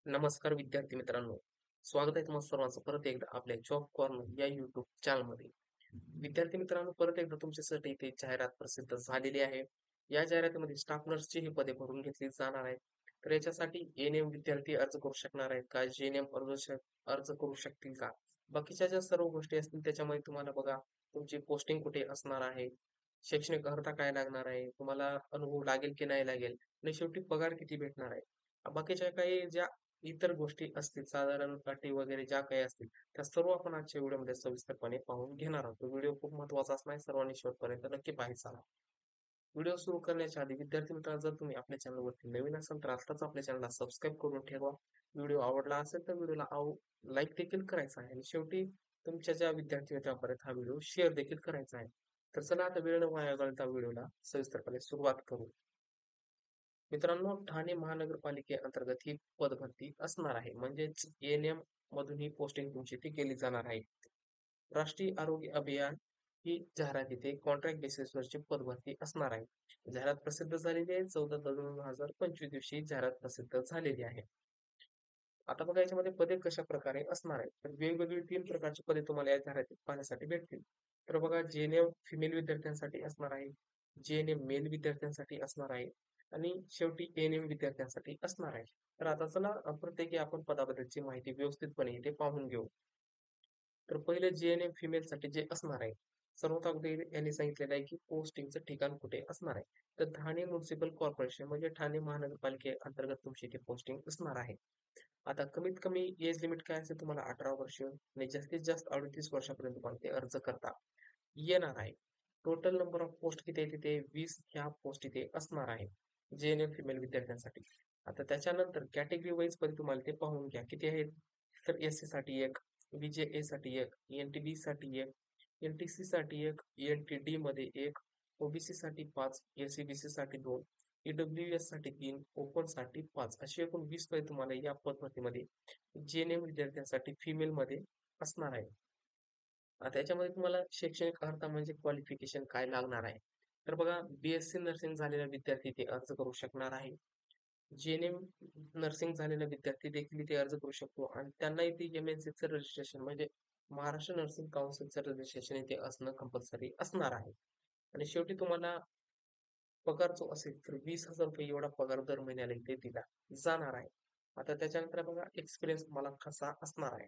नमस्कार विद्यार्थी मित्रांनो, स्वागत आहे तुम्हा सर्वांचं परत एकदा आपल्या जॉब कॉर्नर या YouTube चॅनलमध्ये. विद्यार्थी मित्रांनो, परत एकदा तुमच्यासाठी इथे जाहिरात प्रसिद्ध झालेली आहे. या जाहिरातीमध्ये स्टाफ नर्सची ही पदे भरून घेतली जाणार आहेत. तर याच्यासाठी एन-एम विद्यार्थी अर्ज करू शकणार आहेत का? जे-एन-एम अर्ज करू शकतील का? बाकीच्या ज्या सर्व गोष्टी असतील त्याच्यामध्ये तुम्हाला बघा तुमची पोस्टिंग कुठे असणार आहे, शैक्षणिक अर्हता काय लागणार आहे, तुम्हाला अनुभव लागेल की नाही लागेल आणि शेवटी पगार किती भेटणार आहे. बाकीच्या काही ज्या इतर गोष्टी असतील, साधारण अटी वगैरे ज्या काही असतील, त्या सर्व आपण आजच्या व्हिडिओमध्ये सविस्तरपणे पाहून घेणार आहोत. व्हिडिओ खूप महत्त्वाचा असणार आहे, सर्वांनी शेवटपर्यंत नक्की पाहायचा. व्हिडिओ सुरू करण्याच्या आधी विद्यार्थी मित्रांनो, जर तुम्ही आपल्या चॅनलवरती नवीन असाल तर आत्ताच आपल्या चॅनलला सबस्क्राईब करून ठेवा. व्हिडिओ आवडला असेल तर व्हिडिओला लाईक देखील करायचा आहे आणि शेवटी तुमच्या ज्या विद्यार्थी मित्रांपर्यंत हा व्हिडिओ शेअर देखील करायचा आहे. तर चला आता वेळ न वाया घालवता व्हिडिओला सविस्तरपणे सुरुवात करू. मित्रांनो, ठाणे महानगरपालिकेअंतर्गत ही पदभरती असणार आहे. म्हणजेच एन-एम मधून ही पोस्टिंग तुमची ती केली जाणार आहे. राष्ट्रीय आरोग्य अभियान ही जाहिरात इथे कॉन्ट्रॅक्ट बेसिसवरची पदभरती असणार आहे. जाहिरात प्रसिद्ध झालेली आहे. 14/2/2025 दिवशी जाहिरात प्रसिद्ध झालेली आहे. आता बघा याच्यामध्ये पदे कशा प्रकारे असणार आहेत. तर वेगवेगळी 3 प्रकारची पदे तुम्हाला या जाहिरातीत पाहण्यासाठी भेटतील. तर बघा जे-एन-एम फिमेल विद्यार्थ्यांसाठी असणार आहे. जे-एन-एम मेल विद्यार्थ्यांसाठी असणार आहे आणि शेवटी एन-एम विद्यार्थ्यांसाठी असणार आहे. तर आता चला प्रत्येकी आपण पदाबद्दलची माहिती व्यवस्थितपणे इथे पाहून घेऊ. तर पहिले जे-एन-एम फिमेलसाठी जे असणार आहे. सर्वात अगोदर यांनी सांगितलेलं आहे की पोस्टिंगचं ठिकाण कुठे असणार आहे. तर ठाणे म्युनिसिपल कॉर्पोरेशन म्हणजे ठाणे महानगरपालिकेअंतर्गत तुमची इथे पोस्टिंग असणार आहे. आता कमीत कमी एज लिमिट काय असेल तुम्हाला 18 वर्ष आणि जास्तीत जास्त 38 वर्षापर्यंत तुम्हाला ते अर्ज करता येणार आहे. टोटल नंबर ऑफ पोस्ट किती आहे तिथे 20 ह्या पोस्ट इथे असणार आहे. जे-एन-एम फिमेल विद्यार्थ्यांसाठी. आता त्याच्यानंतर कॅटेगरी वाईज मध्ये तुम्हाला ते पाहून घ्या किती आहेत. तर एस-सी साठी 1, बी-जे-ए साठी 1, एन-टी-बी साठी 1, एन-टी-सी साठी 1, एन-टी-डी मध्ये 1, ओ-बी-सी साठी 5, एस-सी-बी-सी साठी 2, ई-डब्ल्यू-एस साठी 3, ओपन साठी 5 अशी एकूण 20 पदे तुम्हाला या पदभरतीमध्ये जे-एन-एम विद्यार्थ्यांसाठी फिमेलमध्ये असणार आहे. आता याच्यामध्ये तुम्हाला शैक्षणिक अर्हता म्हणजे क्वालिफिकेशन काय लागणार आहे. तर बघा बी-एस-सी नर्सिंग झालेला विद्यार्थी ते अर्ज करू शकणार आहे. जे-एन-एम नर्सिंग झालेला विद्यार्थी देखील इथे अर्ज करू शकतो आणि त्यांना इथे एम-एन-सीचं रजिस्ट्रेशन म्हणजे महाराष्ट्र नर्सिंग काउन्सिलचं रजिस्ट्रेशन इथे असणं कंपल्सरी असणार आहे. आणि शेवटी तुम्हाला पगार जो असेल तर ₹20,000 एवढा पगार दर महिन्याला इथे दिला जाणार आहे. आता त्याच्यानंतर बघा एक्सपिरियन्स तुम्हाला कसा असणार आहे.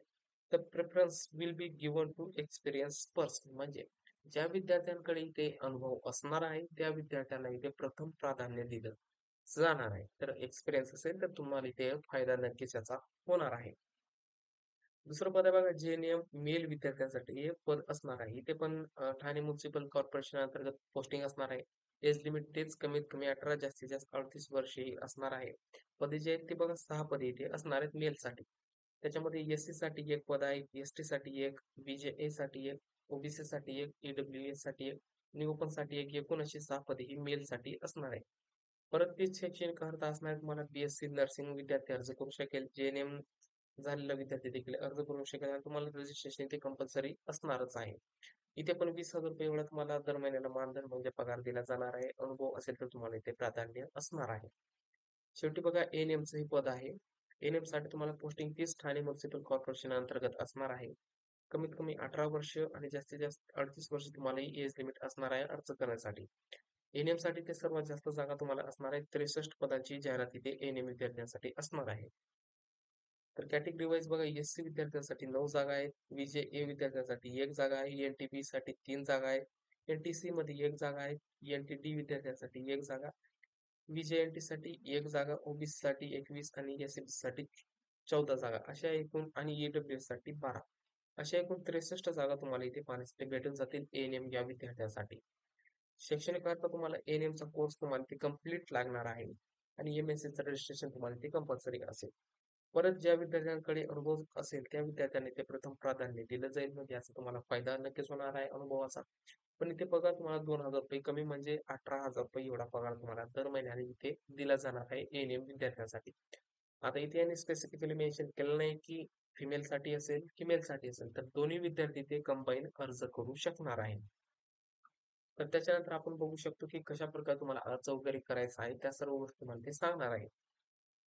तर preference will be given to experience person म्हणजे ज्या विद्यार्थ्यांकडे इथे अनुभव असणार आहे, त्या विद्यार्थ्यांना इथे प्रथम प्राधान्य दिलं जाणार आहे. तर एक्सपिरियन्स असेल तर तुम्हाला इथे फायदा नक्कीच याचा होणार आहे. दुसरं पद आहे बघा जे-एन-एम मेल विद्यार्थ्यांसाठी हे पद असणार आहे. इथे पण ठाणे म्युनिसिपल कॉर्पोरेशन अंतर्गत पोस्टिंग असणार आहे. एज लिमिट तेच कमीत कमी 18 जास्तीत जास्त 38 वर्षे ही असणार आहे. पदे जे आहेत ते बघा 6 पदे इथे असणार आहेत मेलसाठी. त्याच्यामध्ये एस-सी साठी 1 पद आहे, एस-टी साठी 1, बी-जे-ए साठी 1, ओ-बी-सी साठी 1, ई-डब्ल्यू-एस साठी 1 आणि ओपन साठी 1 एकूण अशी 6 पदे ही मेलसाठी असणार आहे. परत तीच शैक्षणिक अर्हता असणार आहे तुम्हाला बी-एस-सी नर्सिंग विद्यार्थी अर्ज करू शकेल. जे-एन-एम झालेला विद्यार्थी देखील अर्ज करू शकेल आणि तुम्हाला रजिस्ट्रेशन इथे कंपल्सरी असणारच आहे. इथे पण ₹20,000 एवढा तुम्हाला दर महिन्याला मानधन म्हणजे पगार दिला जाणार आहे. अनुभव असेल तर तुम्हाला इथे प्राधान्य असणार आहे. शेवटी बघा एन-एमचं हे पद आहे. एन-एम साठी तुम्हाला पोस्टिंग 30 ठाणे म्युनिसिपल कॉर्पोरेशन अंतर्गत असणार आहे. कमीत कमी 18 वर्ष आणि जास्तीत जास्त 38 वर्ष तुम्हाला ही एज लिमिट असणार आहे अर्ज करण्यासाठी. एन-एम साठी ते सर्वात जास्त जागा तुम्हाला असणार आहे. 63 पदांची जाहिरात इथे एन-एम विद्यार्थ्यांसाठी असणार आहे. तर कॅटेगरी वाईज बघा एस-सी विद्यार्थ्यांसाठी 9 जागा आहेत. बी-जे-ए विद्यार्थ्यांसाठी 1 जागा आहे. एन-टी-बी साठी 3 जागा आहेत. एन-टी-सी मध्ये 1 जागा आहे. एन-टी-डी विद्यार्थ्यांसाठी 1 जागा. व्ही-जे-एन-टी साठी 1 जागा. ओ-बी-सी साठी 21 आणि एस-सी-बी साठी 14 जागा. अशा एकूण आणि ई-डब्ल्यू-एस साठी 12. अशा एकूण 63 जागा तुम्हाला इथे पाहण्यासाठी भेटून जातील एन-एम या विद्यार्थ्यांसाठी. शैक्षणिक अर्थ तुम्हाला एन-एमचा कोर्स तुम्हाला ते कंप्लीट लागणार आहे आणि एम-एस-सीचं रजिस्ट्रेशन तुम्हाला ते कंपल्सरी असेल. परत ज्या विद्यार्थ्यांकडे अनुभव असेल त्या विद्यार्थ्यांनी ते प्रथम प्राधान्य दिलं जाईल म्हणजे याचा तुम्हाला फायदा नक्कीच होणार आहे अनुभवाचा. पण इथे पगार तुम्हाला ₹2,000 कमी म्हणजे ₹18,000 एवढा पगार तुम्हाला दर महिन्याला इथे दिला जाणार आहे एन-एम विद्यार्थ्यांसाठी. आता इथे यांनी स्पेसिफिकली मेन्शन केलं नाही की फिमेलसाठी असेल की मेलसाठी असेल तर दोन्ही विद्यार्थी ते कंबाईन अर्ज करू शकणार आहे. तर त्याच्यानंतर आपण बघू शकतो की कशाप्रकारे तुम्हाला अर्ज वगैरे करायचा आहे त्या सर्व गोष्टी तुम्हाला ते सांगणार आहे.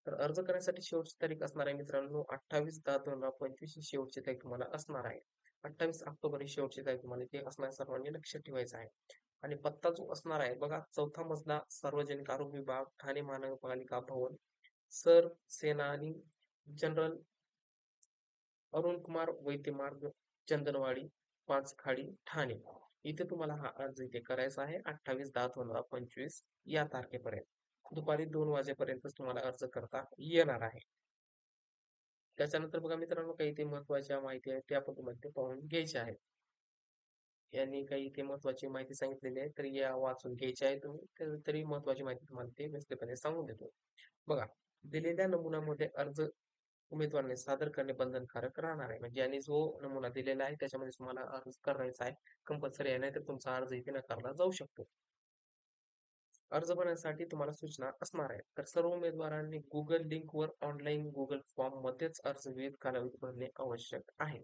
तर अर्ज करण्यासाठी शेवटची तारीख असणार आहे मित्रांनो 28/10/2025 ही शेवटची तारीख तुम्हाला असणार आहे. 28 ऑक्टोबर ही शेवटची तारीख तुम्हाला इथे असणार सर्वांनी लक्षात ठेवायचं आहे. आणि पत्ता जो असणार आहे बघा 4था मजला सार्वजनिक आरोग्य विभाग ठाणे महानगरपालिका भवन सर सेनानी जनरल अरुण कुमार वैद्य मार्ग चंदनवाडी पाचखाडी ठाणे इथे तुम्हाला हा अर्ज इथे करायचा आहे 28/10/2025 या तारखेपर्यंत दुपारी 2 वाजेपर्यंतच तुम्हाला अर्ज करता येणार आहे. त्याच्यानंतर बघा मित्रांनो काही इथे महत्वाच्या माहिती आहेत त्या आपण तुम्हाला इथे पाहून घ्यायच्या आहेत. यांनी काही इथे महत्वाची माहिती सांगितलेली आहे तर या वाचून घ्यायची आहे तुम्ही तरी महत्वाची माहिती तुम्हाला ते व्यवस्थितपणे सांगून देतो. बघा दिलेल्या नमुन्यामध्ये अर्ज उमेदवाराने सादर करणे बंधनकारक राहणार आहे. म्हणजे यांनी जो नमुना दिलेला आहे त्याच्यामध्ये तुम्हाला अर्ज करायचा आहे कंपल्सरी आहे नाहीतर तुमचा अर्ज इथे नकारला जाऊ शकतो. अर्ज भरण्यासाठी तुम्हाला सूचना असणार आहेत. तर सर्व उमेदवारांनी गुगल लिंकवर ऑनलाईन गुगल फॉर्म मध्येच अर्ज विविध कालावधीत भरणे आवश्यक आहे.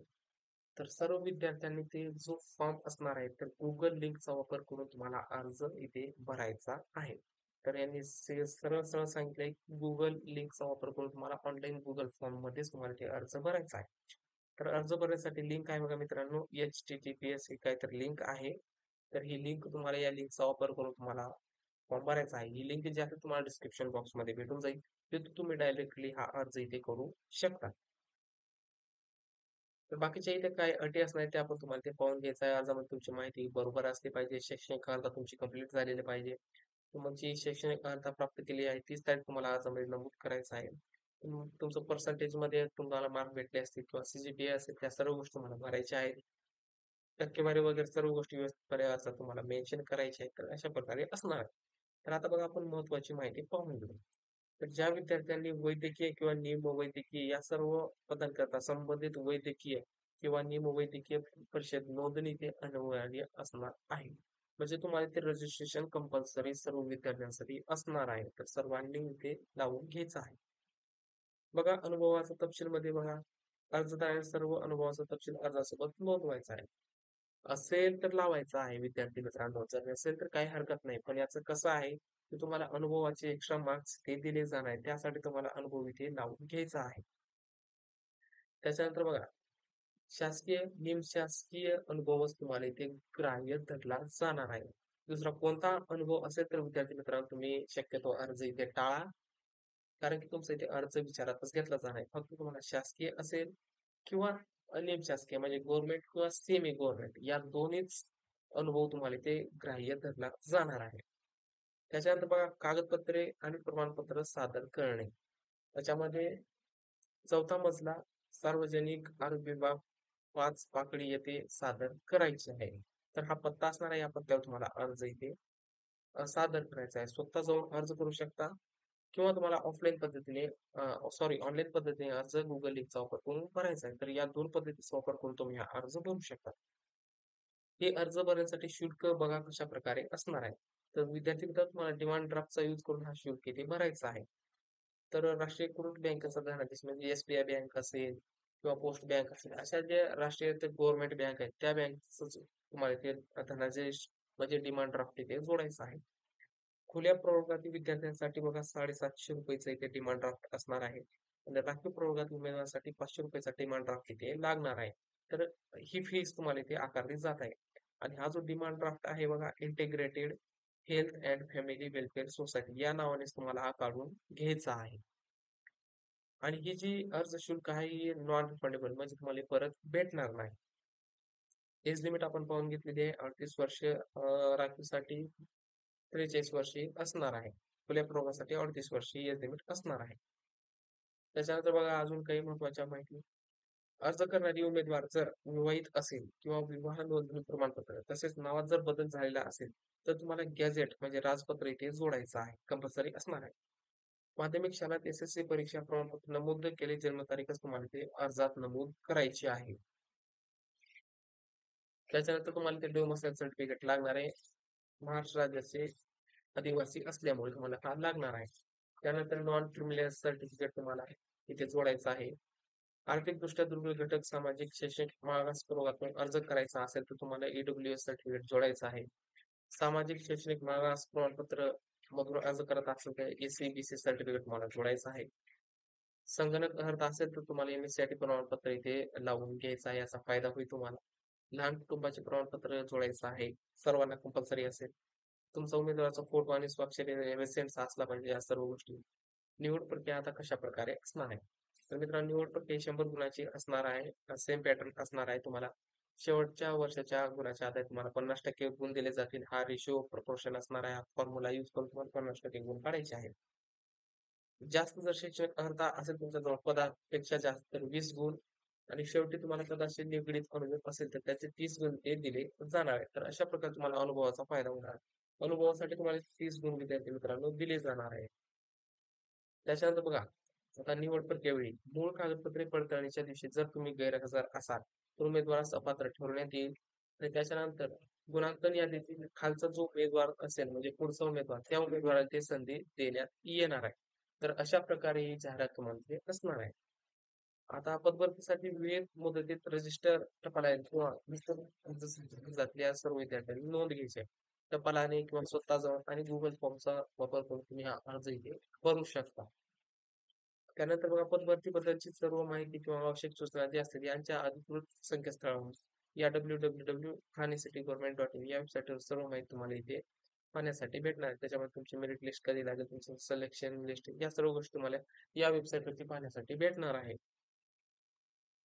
तर सर्व विद्यार्थ्यांनी ते जो फॉर्म असणार आहे तर गुगल लिंकचा वापर करून तुम्हाला अर्ज इथे भरायचा आहे. तर यांनी सरळ सरळ सांगितलंय की गुगल लिंकचा वापर करून तुम्हाला ऑनलाईन गुगल फॉर्म मध्येच तुम्हाला ते अर्ज भरायचा आहे. तर अर्ज भरण्यासाठी लिंक आहे बघा मित्रांनो HTTPS ही काहीतरी लिंक आहे. तर ही लिंक तुम्हाला या लिंकचा वापर करून तुम्हाला फॉर्म भरायचा आहे. ही लिंक जी आहे तुम्हाला डिस्क्रिप्शन बॉक्समध्ये भेटून जाईल. तिथून तुम्ही डायरेक्टली हा अर्ज इथे करू शकता. तर बाकीच्या इथे काय अटी असणार ते आपण तुम्हाला ते पाहून घ्यायचं आहे. अर्जामध्ये तुमची माहिती बरोबर असली पाहिजे. शैक्षणिक अर्हता तुमची कंप्लीट झालेली पाहिजे. तुमची शैक्षणिक अर्हता प्राप्त केली आहे तीच तारीख तुम्हाला अर्जामध्ये नमूद करायचं आहे. तुमचं पर्सेंटेजमध्ये तुम्हाला मार्क भेटले असतील किंवा CGPA असेल त्या सर्व गोष्टी तुम्हाला भरायच्या आहेत. टक्केवारी वगैरे सर्व गोष्टी व्यवस्थितपणे अर्जात तुम्हाला मेन्शन करायच्या आहेत. तर अशा प्रकारे असणार आहे. तर आता बघा आपण महत्त्वाची माहिती पाहून घेऊ. तर ज्या विद्यार्थ्यांनी वैद्यकीय किंवा निमवैद्यकीय या सर्व पदांकरता संबंधित वैद्यकीय किंवा निमवैद्यकीय परिषद नोंदणी ते अनिवार्य असणार आहे. म्हणजे तुम्हाला ते रजिस्ट्रेशन कंपल्सरी सर्व विद्यार्थ्यांसाठी असणार आहे. तर सर्वांनी इथे लावून घ्यायचं आहे. बघा अनुभवाचा तपशील मध्ये बघा अर्जदाराने सर्व अनुभवाचा तपशील अर्जासोबत नोंदवायचा आहे. असेल तर लावायचा आहे विद्यार्थी मित्रांनो. जर नसेल तर काही हरकत नाही. पण याचं कसं आहे, की तुम्हाला अनुभवाचे एक्स्ट्रा मार्क्स ते दिले जाणार आहेत. त्यासाठी तुम्हाला अनुभव इथे लावून घ्यायचा आहे. त्याच्यानंतर बघा, शासकीय, निमशासकीय अनुभवच तुम्हाला इथे ग्राह्य धरला जाणार आहे. दुसरा कोणता अनुभव असेल तर विद्यार्थी मित्रांनो तुम्ही शक्यतो अर्ज इथे टाळा. कारण की तुमचा इथे अर्ज विचारातच घेतला जाणार आहे. फक्त तुम्हाला शासकीय असेल किंवा निमशासकीय म्हणजे गव्हर्नमेंट किंवा सेमी गव्हर्नमेंट या दोन्हीच अनुभव तुम्हाला इथे ग्राह्य धरला जाणार आहे. त्याच्यानंतर बघा कागदपत्रे आणि प्रमाणपत्र सादर करणे. त्याच्यामध्ये 4था मजला सार्वजनिक आरोग्य विभाग 5 पाकडी येथे सादर करायचे आहे. तर हा पत्ता असणार आहे. या पत्त्यावर तुम्हाला अर्ज इथे सादर करायचा आहे. स्वतः जाऊन अर्ज करू शकता किंवा तुम्हाला ऑफलाईन पद्धतीने ऑनलाईन पद्धतीने अर्ज गुगल लिंकचा वापर करून भरायचा आहे. तर या 2 पद्धतीचा वापर करून तुम्ही हा अर्ज भरू शकता. हे अर्ज भरण्यासाठी शुल्क बघा कशा प्रकारे असणार आहे. तर विद्यार्थी मित्रांनो तुम्हाला डिमांड ड्राफ्टचा यूज करून हा शुल्क इथे भरायचा आहे. तर राष्ट्रीयकृत बँकेचा धनादेश म्हणजे SBI बँक असेल किंवा पोस्ट बँक असेल अशा ज्या राष्ट्रीय गव्हर्नमेंट बँक आहेत त्या बँकच तुम्हाला इथे धनादेश म्हणजे डिमांड ड्राफ्ट इथे जोडायचा आहे. खुल्या प्रवर्गातील विद्यार्थ्यांसाठी बघा ₹750 इथे डिमांड ड्राफ्ट असणार आहे. आणि राखीव प्रवर्गातील उमेदवारांसाठी ₹500 डिमांड ड्राफ्ट इथे लागणार आहे. तर ही फीस तुम्हाला इथे आकारली जात आहे. आणि हा जो डिमांड ड्राफ्ट आहे बघा integrated health and family welfare society या नावानेच तुम्हाला हा काढून घ्यायचा आहे. आणि ही जी अर्ज शुल्क आहे ही नॉन रिफंडेबल म्हणजे तुम्हाला परत भेटणार नाही. एज लिमिट आपण पाहून घेतलेली आहे 38 वर्ष राखीवसाठी 43 वर्षे असणार आहे. खुल्या प्रवर्गासाठी 38 वर्षे एज लिमिट असणार आहे. त्याच्यानंतर बघा अजून काही महत्त्वाच्या माहिती. अर्ज करणारी उमेदवार जर विवाहित असेल किंवा विवाह नोंदणी प्रमाणपत्र तसेच नावात जर बदल झालेला असेल तर तुम्हाला गॅझेट म्हणजे राजपत्र इथे जोडायचं आहे. कंपल्सरी असणार आहे. माध्यमिक शाळेत SSC परीक्षा प्रमाणपत्र नमूद केले जन्मतारीखच तुम्हाला ते अर्जात नमूद करायची आहे. त्याच्यानंतर तुम्हाला ते डोमेसाईल सर्टिफिकेट लागणार आहे. महाराष्ट्र राज्याचे आदिवासी असल्यामुळे तुम्हाला हा लागणार आहे. त्यानंतर नॉन क्रिमिनल सर्टिफिकेट तुम्हाला इथे जोडायचं आहे. आर्थिकदृष्ट्या दुर्बल घटक सामाजिक शैक्षणिक मागास प्रवर्गातून अर्ज करायचा असेल तर तुम्हाला EWS सर्टिफिकेट जोडायचं आहे. सामाजिक शैक्षणिक मागास प्रमाणपत्र मधून अर्ज करत असेल तर एस-सी-बी-सी सर्टिफिकेट तुम्हाला जोडायचं आहे. संगणक अर्हता असेल तर तुम्हाला एम-एस-सी-आय-टी प्रमाणपत्र इथे लावून घ्यायचं आहे. याचा फायदा होईल तुम्हाला. लहान कुटुंबाचे प्रमाणपत्र जोडायचं आहे. सर्वांना कंपल्सरी असेल. तुमचा उमेदवाराचा फोटो आणि स्वाक्षरी रिसेंट असला पाहिजे या सर्व गोष्टी. निवड प्रक्रिया आता कशाप्रकारे असणार आहे? तर मित्रांनो निवड प्रक्रिया 100 गुणाची असणार आहे. सेम पॅटर्न असणार आहे तुम्हाला. शेवटच्या वर्षाच्या गुणाच्या आधारे तुम्हाला 50% गुण दिले जातील. हा रेशिओ प्रपोर्शन असणार आहे. हा फॉर्म्युला यूज करून तुम्हाला 50% गुण काढायचे आहेत. जास्त जर शैक्षणिक अर्हता असेल तुमच्याजवळ पदापेक्षा जास्त तर 20 गुण आणि शेवटी तुम्हाला पदाशी निगडीत अनुभव असेल तर त्याचे 30 गुण ते दिले जाणार आहेत. तर अशा प्रकारे तुम्हाला अनुभवाचा फायदा होणार. अनुभवासाठी तुम्हाला 30 गुण विद्यार्थी मित्रांनो दिले जाणार आहे. त्याच्यानंतर बघा, आता निवड प्रक्रियेवेळी मूळ कागदपत्रे पडताळणीच्या दिवशी जर तुम्ही गैरहजर असाल, तर उमेदवारास अपात्र ठरवण्यात येईल आणि त्याच्यानंतर गुणांकन यादीतील खालचा जो उमेदवार असेल म्हणजे पुढचा उमेदवार, त्या उमेदवाराला ती संधी देण्यात येणार आहे. तर अशा प्रकारे ही जाहिरात तुम्हाला असणार आहे. आता पदभरतीसाठी विविध मुदतीत रजिस्टर टपाल किंवा विस्तृत जातल्या सर्व विद्यार्थ्यांनी नोंद घ्यायची आहे. टपालाने किंवा स्वतः जाऊन आणि Google फॉर्मचा वापर करून तुम्ही हा अर्ज इथे भरू शकता. त्यानंतर बघा पदभरतीबद्दलची सर्व माहिती किंवा आवश्यक सूचना जी असतील यांच्या अधिकृत संकेतस्थळावरून या www.thane-city-government.in या वेबसाईटवर सर्व माहिती तुम्हाला इथे पाहण्यासाठी भेटणार आहे. त्याच्यामध्ये तुमची मेरिट लिस्ट कधी लागेल, तुमचं सिलेक्शन लिस्ट या सर्व गोष्टी तुम्हाला या वेबसाईटवरती पाहण्यासाठी भेटणार आहे.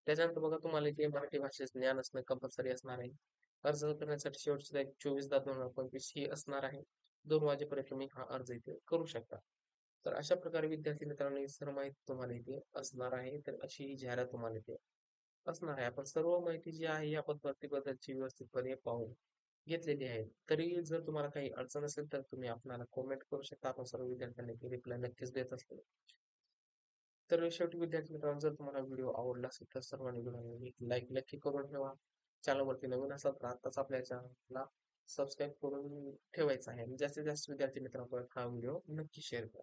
त्याच्यानंतर बघा तुम्हाला इथे मराठी भाषेचं ज्ञान असणं कंपल्सरी असणार आहे. अर्ज करण्यासाठी शेवटची तारीख 24/10/2025 ही असणार आहे. 2 वाजेपर्यंत तुम्ही हा अर्ज इथे करू शकता. तर अशा प्रकारे विद्यार्थी मित्रांनो ही सर्व माहिती तुम्हाला इथे असणार आहे. तर अशी ही जाहिरात तुम्हाला इथे असणार आहे. आपण सर्व माहिती जी आहे या पद्धतीबद्दलची व्यवस्थितपणे पाहून घेतलेली आहे. तरी जर तुम्हाला काही अडचण असेल तर तुम्ही आपल्याला कमेंट करू शकता. आपण सर्व विद्यार्थ्यांना रिप्लाय नक्कीच देत असतो. तर शेवटी विद्यार्थी मित्रांनो जर तुम्हाला व्हिडिओ आवडला असेल तर सर्वांनी मिळून एक लाईक नक्की करून ठेवा. चॅनलवरती नवीन असाल तर आताच आपल्या चॅनलला सबस्क्राईब करून ठेवायचं आहे आणि जास्तीत जास्त विद्यार्थी मित्रांपर्यंत हा व्हिडिओ नक्की शेअर करा.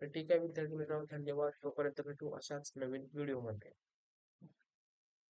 तर ठीक आहे विद्यार्थी मित्रांनो धन्यवाद. तोपर्यंत भेटू अशाच नवीन व्हिडिओमध्ये.